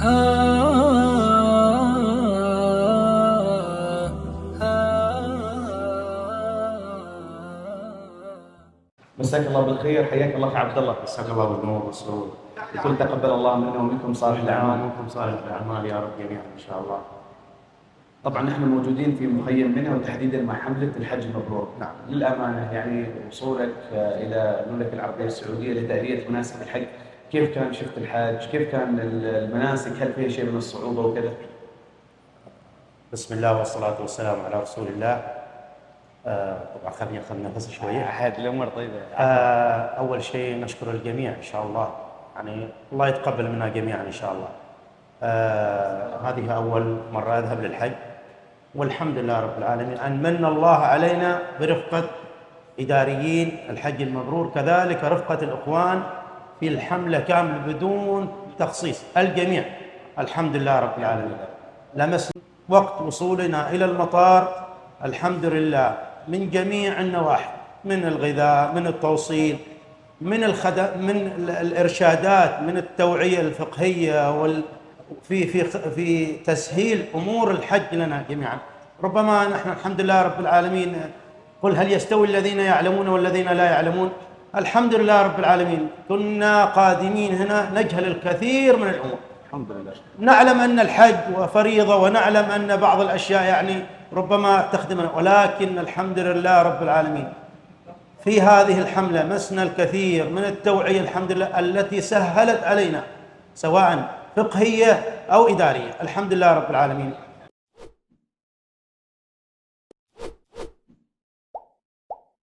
مساك الله بالخير، حياك الله اخي عبد الله. مساك الله بالنور والسرور. يقول تقبل الله منا ومنكم صالح الاعمال. ومنكم صالح الاعمال يا رب جميعا ان شاء الله. طبعا نحن موجودين في مخيم منى وتحديدا مع حمله الحج المبرور. نعم. للامانه يعني وصولك الى المملكه العربيه السعوديه لتاديه مناسك الحج، كيف كان شفت الحج؟ كيف كان المناسك؟ هل فيها شيء من الصعوبه وكذا؟ بسم الله والصلاه والسلام على رسول الله. طبعا خليني اخذ نفس شويه. عاد الامور طيبه. اول شيء نشكر الجميع ان شاء الله، يعني الله يتقبل منا جميعا ان شاء الله. هذه اول مره اذهب للحج، والحمد لله رب العالمين ان من الله علينا برفقه اداريين الحج المبرور، كذلك رفقه الاخوان في الحمله كامله بدون تخصيص، الجميع الحمد لله رب العالمين. لمس وقت وصولنا الى المطار الحمد لله من جميع النواحي، من الغذاء، من التوصيل، من الارشادات، من التوعيه الفقهيه في تسهيل امور الحج لنا جميعا. ربما نحن الحمد لله رب العالمين، قل هل يستوي الذين يعلمون والذين لا يعلمون؟ الحمد لله رب العالمين كنا قادمين هنا نجهل الكثير من الامور. الحمد لله. نعلم ان الحج وفريضه، ونعلم ان بعض الاشياء يعني ربما تخدمنا، ولكن الحمد لله رب العالمين في هذه الحمله مسنا الكثير من التوعيه الحمد لله التي سهلت علينا سواء فقهيه او اداريه، الحمد لله رب العالمين.